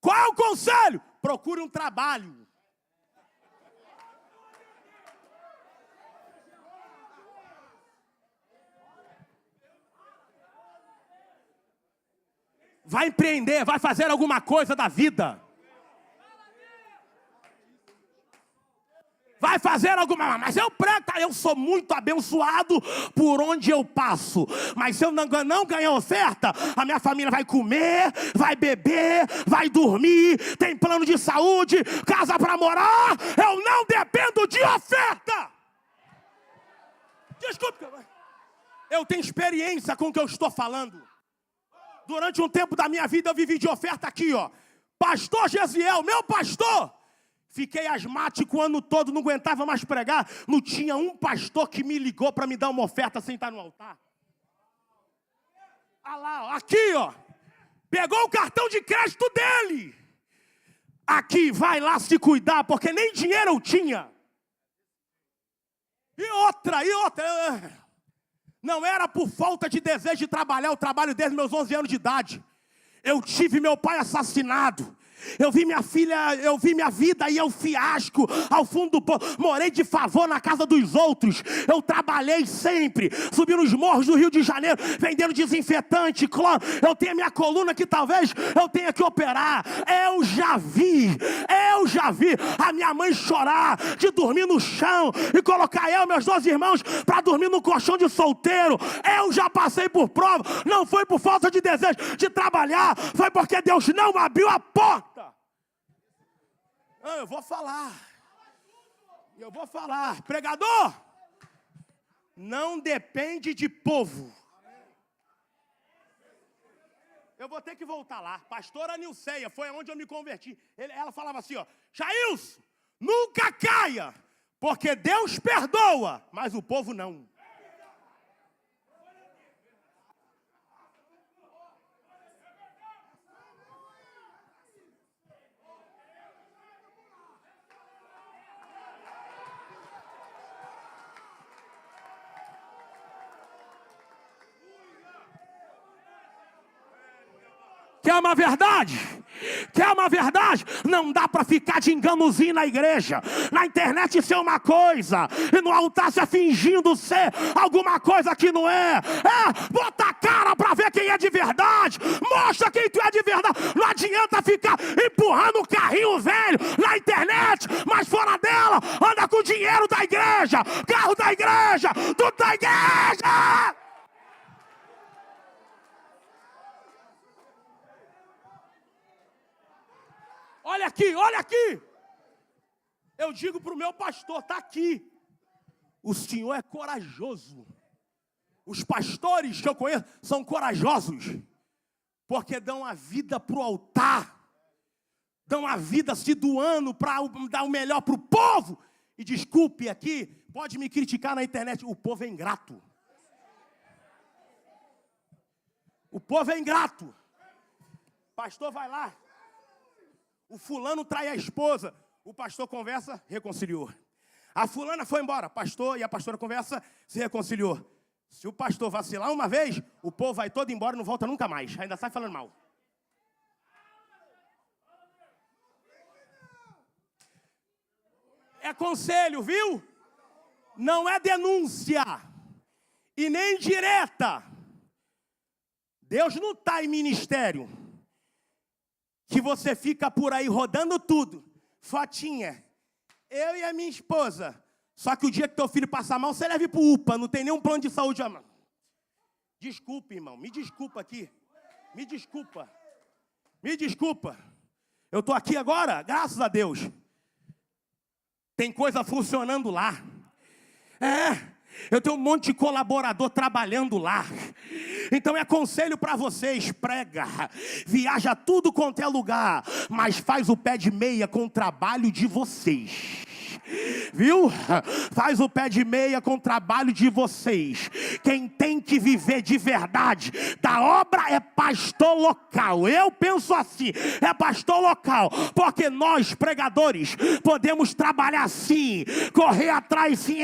Qual é o conselho? Procure um trabalho. Vai empreender, vai fazer alguma coisa da vida. Vai fazer alguma... Mas eu prego, eu sou muito abençoado por onde eu passo. Mas se eu não ganhar oferta, a minha família vai comer, vai beber, vai dormir, tem plano de saúde, casa para morar. Eu não dependo de oferta. Desculpe. Eu tenho experiência com o que eu estou falando. Durante um tempo da minha vida eu vivi de oferta aqui, ó. Pastor Gesiel, meu pastor. Fiquei asmático o ano todo, não aguentava mais pregar. Não tinha um pastor que me ligou para me dar uma oferta sem estar no altar. Olha lá, ó, aqui, ó. Pegou o cartão de crédito dele. Aqui, vai lá se cuidar, porque nem dinheiro eu tinha. E outra. Não era por falta de desejo de trabalhar, eu trabalho desde meus 11 anos de idade. Eu tive meu pai assassinado. Eu vi minha vida ir ao fiasco, ao fundo do poço. Morei de favor na casa dos outros. Eu trabalhei sempre, subi nos morros do Rio de Janeiro, vendendo desinfetante, cloro. Eu tenho a minha coluna que talvez eu tenha que operar. Eu já vi a minha mãe chorar de dormir no chão e colocar eu e meus 12 irmãos para dormir no colchão de solteiro. Eu já passei por prova. Não foi por falta de desejo de trabalhar, foi porque Deus não abriu a porta. Eu vou falar. Pregador, não depende de povo. Eu vou ter que voltar lá. Pastora Nilceia, foi onde eu me converti. Ela falava assim, ó: Jailson, nunca caia, porque Deus perdoa, mas o povo não. Quer uma verdade? Quer uma verdade? Não dá para ficar de enganozinho na igreja. Na internet ser uma coisa e no altar se fingindo ser alguma coisa que não é. Bota a cara para ver quem é de verdade. Mostra quem tu é de verdade. Não adianta ficar empurrando o carrinho velho na internet, mas fora dela anda com o dinheiro da igreja, carro da igreja, tudo da igreja. Olha aqui. Eu digo para o meu pastor, está aqui. O senhor é corajoso. Os pastores que eu conheço são corajosos. Porque dão a vida para o altar. Dão a vida se doando para dar o melhor para o povo. E desculpe aqui, pode me criticar na internet, o povo é ingrato. O povo é ingrato. Pastor vai lá. O fulano trai a esposa. O pastor conversa, reconciliou. A fulana foi embora. Pastor e a pastora conversa, se reconciliou. Se o pastor vacilar uma vez, o povo vai todo embora e não volta nunca mais. Ainda sai falando mal. É conselho, viu? Não é denúncia. E nem direta. Deus não está em ministério que você fica por aí rodando tudo. Fotinha. Eu e a minha esposa. Só que o dia que teu filho passar mal, você leva pro UPA. Não tem nenhum plano de saúde. Desculpa, irmão. Me desculpa aqui. Me desculpa. Me desculpa. Eu estou aqui agora, graças a Deus. Tem coisa funcionando lá. Eu tenho um monte de colaborador trabalhando lá. Então é conselho para vocês, prega, viaja tudo quanto é lugar, mas faz o pé de meia com o trabalho de vocês. Viu? Faz o pé de meia com o trabalho de vocês. Quem tem que viver de verdade da obra é pastor local. Eu penso assim, é pastor local, porque nós pregadores podemos trabalhar sim, correr atrás sim,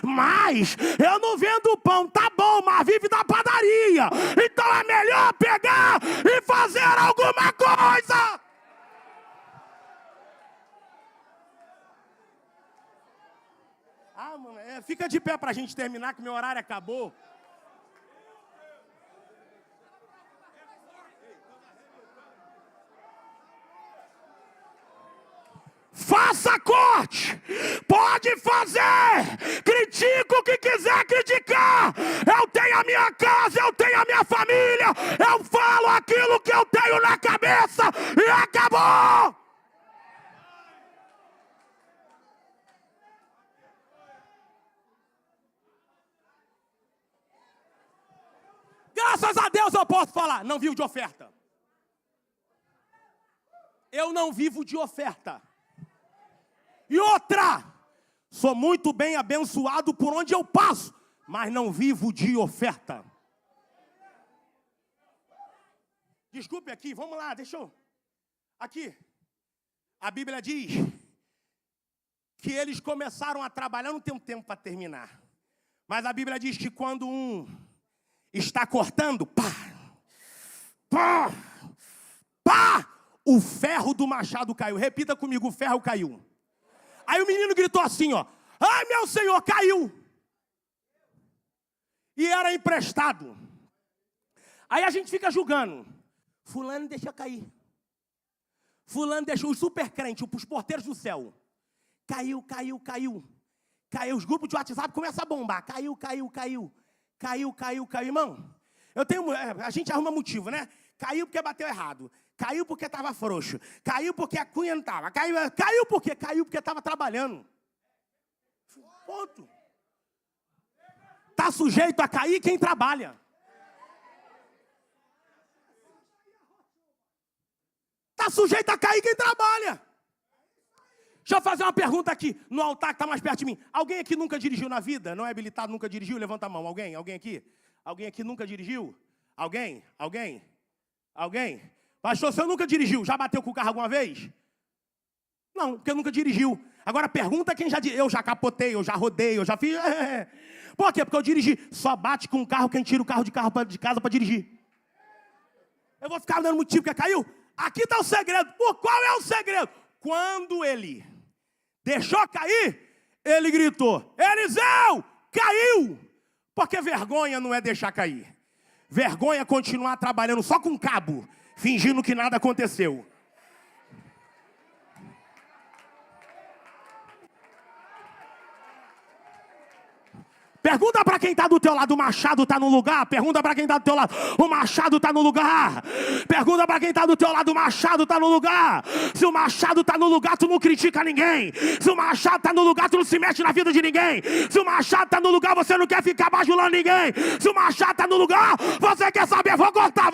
mas eu não vendo pão, tá bom, mas vive da padaria. Então é melhor pegar e fazer alguma coisa. Mano, fica de pé pra gente terminar, que meu horário acabou. Faça corte, pode fazer, critica o que quiser criticar. Eu tenho a minha casa, eu tenho a minha família, eu falo aquilo que eu tenho na cabeça e acabou. Graças a Deus eu posso falar, não vivo de oferta. Eu não vivo de oferta. E outra, sou muito bem abençoado por onde eu passo, mas não vivo de oferta. Desculpe aqui, vamos lá, deixa eu... Aqui, a Bíblia diz que eles começaram a trabalhar, não tem tempo para terminar. Mas a Bíblia diz que quando um está cortando, pá, pá, pá, o ferro do machado caiu. Repita comigo, o ferro caiu. Aí o menino gritou assim, ó, ai meu Senhor, caiu. E era emprestado. Aí a gente fica julgando. Fulano deixa cair. Fulano deixou os super crentes, os porteiros do céu. Caiu. Caiu, os grupos de WhatsApp começam a bombar. Caiu. Irmão, a gente arruma motivo, né? Caiu porque bateu errado. Caiu porque estava frouxo. Caiu porque a cunha não estava. Caiu por quê? Caiu porque estava trabalhando. Ponto. Está sujeito a cair quem trabalha. Está sujeito a cair quem trabalha. Deixa eu fazer uma pergunta aqui, no altar que está mais perto de mim. Alguém aqui nunca dirigiu na vida? Não é habilitado, nunca dirigiu? Levanta a mão. Alguém? Alguém aqui? Alguém aqui nunca dirigiu? Alguém? Pastor, você nunca dirigiu? Já bateu com o carro alguma vez? Não, porque nunca dirigiu. Agora pergunta quem já dirigiu. Eu já capotei, eu já rodei, eu já fiz... Por quê? Porque eu dirigi. Só bate com o carro quem tira o carro de casa para dirigir. Eu vou ficar dando motivo que caiu? Aqui está o segredo. Por qual é o segredo? Quando ele deixou cair, ele gritou, Eliseu, caiu! Porque vergonha não é deixar cair. Vergonha é continuar trabalhando só com cabo, fingindo que nada aconteceu. Pergunta para quem está do teu lado, o machado está no lugar. Pergunta para quem está do teu lado, o machado está no lugar. Pergunta para quem está do teu lado, o machado está no lugar. Se o machado está no lugar, tu não critica ninguém. Se o machado está no lugar, tu não se mexe na vida de ninguém. Se o machado está no lugar, você não quer ficar bajulando ninguém. Se o machado está no lugar, você quer saber, vou cortar.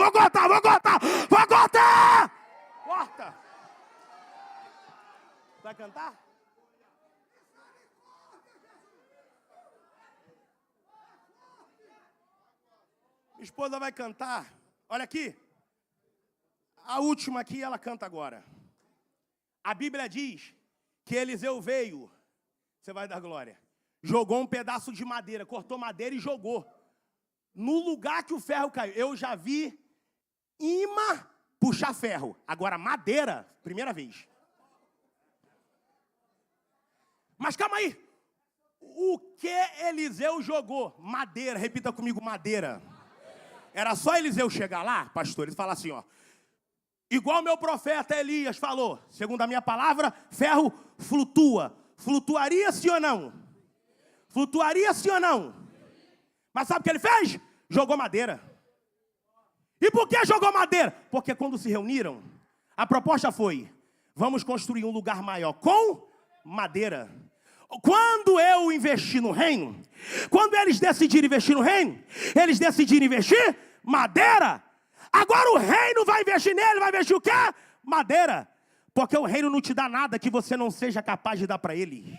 Corta. Vai cantar? Minha esposa vai cantar. Olha aqui. A última aqui, ela canta agora. A Bíblia diz que Eliseu veio. Você vai dar glória. Jogou um pedaço de madeira. Cortou madeira e jogou. No lugar que o ferro caiu. Eu já vi imã puxar ferro. Agora madeira, primeira vez. Mas calma aí. O que Eliseu jogou? Madeira. Repita comigo, madeira. Era só Eliseu chegar lá, pastor, e falar assim, ó. Igual meu profeta Elias falou, segundo a minha palavra, ferro flutua. Flutuaria sim ou não? Flutuaria sim ou não? Mas sabe o que ele fez? Jogou madeira. E por que jogou madeira? Porque quando se reuniram, a proposta foi, vamos construir um lugar maior com madeira. Quando eu investi no reino, quando eles decidiram investir no reino, eles decidiram investir madeira. Agora o reino vai investir nele, vai investir o quê? Madeira. Porque o reino não te dá nada que você não seja capaz de dar para ele.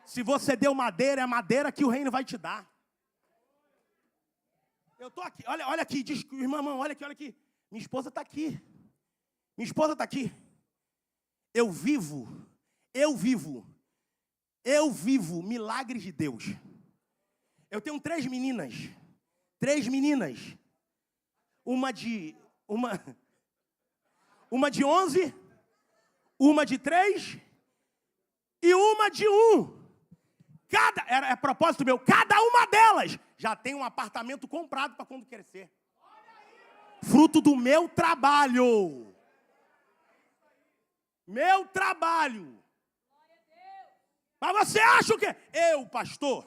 Se você deu madeira, é madeira que o reino vai te dar. Eu estou aqui, olha aqui, diz, irmão, olha aqui. Minha esposa está aqui. Minha esposa está aqui. Eu vivo milagres de Deus. Eu tenho 3 meninas. 3 meninas. Uma de 11, uma de 3 e uma de 1. É propósito meu, cada uma delas já tem um apartamento comprado para quando crescer. Fruto do meu trabalho. Meu trabalho. Mas você acha o quê? Eu, pastor,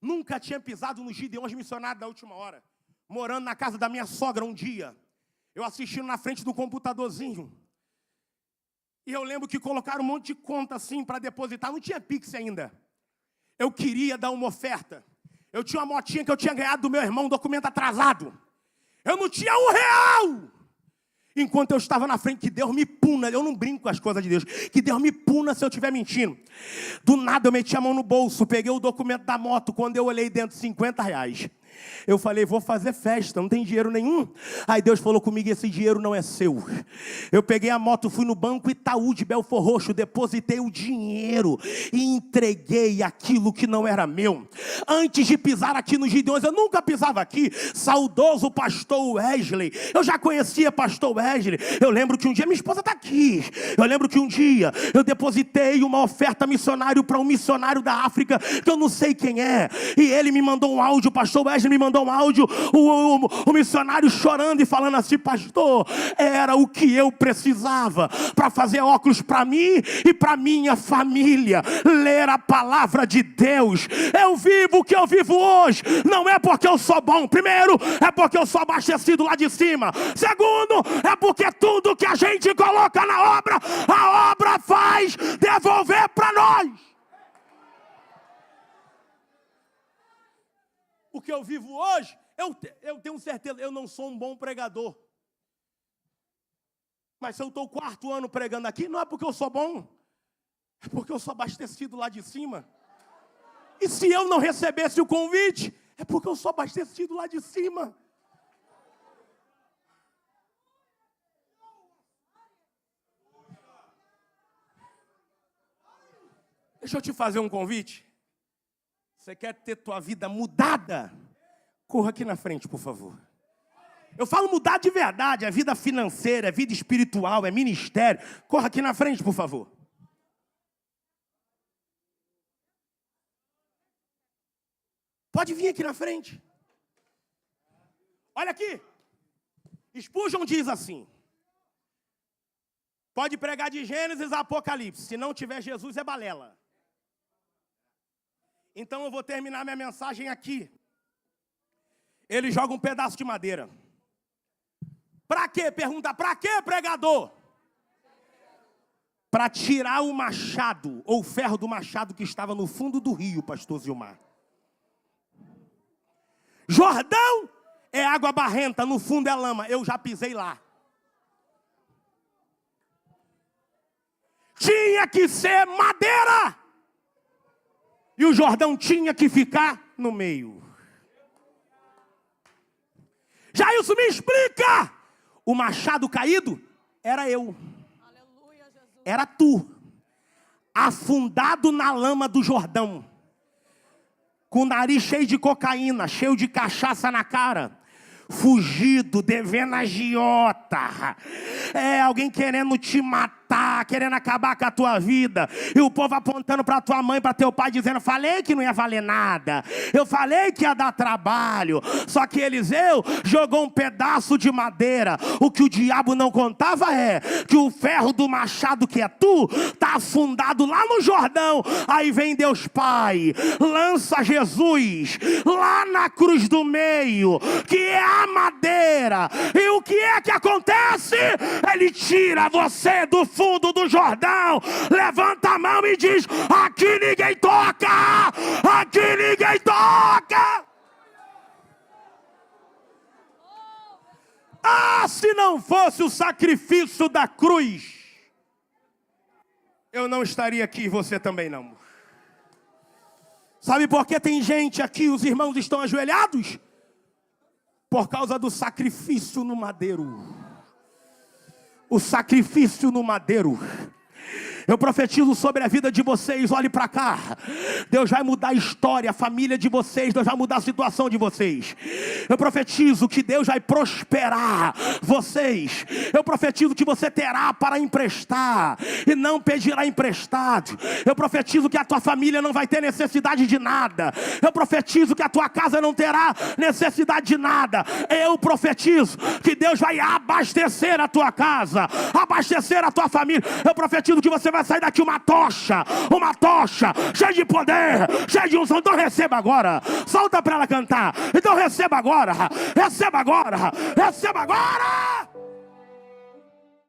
nunca tinha pisado nos Gideões missionários da última hora. Morando na casa da minha sogra um dia. Eu assistindo na frente do computadorzinho. E eu lembro que colocaram um monte de conta assim para depositar. Não tinha Pix ainda. Eu queria dar uma oferta. Eu tinha uma motinha que eu tinha ganhado do meu irmão, um documento atrasado. Eu não tinha R$1. Enquanto eu estava na frente, que Deus me puna. Eu não brinco com as coisas de Deus. Que Deus me puna se eu estiver mentindo. Do nada eu meti a mão no bolso, peguei o documento da moto. Quando eu olhei dentro, R$50. Eu falei, vou fazer festa, não tem dinheiro nenhum. Aí Deus falou comigo, esse dinheiro não é seu. Eu peguei a moto, fui no banco Itaú de Belfor Roxo, depositei o dinheiro e entreguei aquilo que não era meu. Antes de pisar aqui nos Gideões, eu nunca pisava aqui. Saudoso pastor Wesley, eu já conhecia pastor Wesley. Eu lembro que um dia, minha esposa está aqui. Eu lembro que um dia eu depositei uma oferta missionária para um missionário da África, que eu não sei quem é. E ele me mandou um áudio, pastor Wesley me mandou um áudio, o missionário chorando e falando assim, pastor, era o que eu precisava para fazer óculos para mim e para minha família, ler a palavra de Deus. Eu vivo o que eu vivo hoje, não é porque eu sou bom. Primeiro, é porque eu sou abastecido lá de cima. Segundo, é porque tudo que a gente coloca na obra, a obra faz devolver para nós. O que eu vivo hoje, eu tenho certeza, eu não sou um bom pregador. Mas se eu estou o 4º ano pregando aqui, não é porque eu sou bom, é porque eu sou abastecido lá de cima. E se eu não recebesse o convite, é porque eu sou abastecido lá de cima. Deixa eu te fazer um convite. Você quer ter tua vida mudada? Corra aqui na frente, por favor. Eu falo mudar de verdade, é vida financeira, é vida espiritual, é ministério. Corra aqui na frente, por favor. Pode vir aqui na frente. Olha aqui. Spurgeon diz assim. Pode pregar de Gênesis a Apocalipse. Se não tiver Jesus, é balela. Então eu vou terminar minha mensagem aqui. Ele joga um pedaço de madeira. Para quê? Pergunta, para quê, pregador? Para tirar o machado, ou o ferro do machado que estava no fundo do rio, pastor Zilmar. Jordão é água barrenta, no fundo é lama. Eu já pisei lá. Tinha que ser madeira. E o Jordão tinha que ficar no meio. Jailson, me explica. O machado caído era eu. Era tu. Afundado na lama do Jordão. Com o nariz cheio de cocaína, cheio de cachaça na cara. Fugido, devendo agiota. Alguém querendo te matar. matar, querendo acabar com a tua vida. E o povo apontando para tua mãe, para teu pai, dizendo: falei que não ia valer nada. Eu falei que ia dar trabalho. Só que Eliseu jogou um pedaço de madeira. O que o diabo não contava é que o ferro do machado, que é tu, está afundado lá no Jordão. Aí vem Deus Pai, lança Jesus lá na cruz do meio, que é a madeira. E o que é que acontece? Ele tira você do fundo do Jordão, levanta a mão e diz: aqui ninguém toca, aqui ninguém toca. Ah, se não fosse o sacrifício da cruz, eu não estaria aqui e você também não. Sabe por que tem gente aqui, os irmãos estão ajoelhados? Por causa do sacrifício no madeiro. O sacrifício no madeiro. Eu profetizo sobre a vida de vocês, olhe para cá. Deus vai mudar a história, a família de vocês, Deus vai mudar a situação de vocês. Eu profetizo que Deus vai prosperar vocês. Eu profetizo que você terá para emprestar e não pedirá emprestado. Eu profetizo que a tua família não vai ter necessidade de nada. Eu profetizo que a tua casa não terá necessidade de nada. Eu profetizo que Deus vai abastecer a tua casa, abastecer a tua família. Eu profetizo que você vai sair daqui uma tocha cheia de poder, cheia de unção. Então receba agora, solta para ela cantar. Então receba agora, receba agora, receba agora.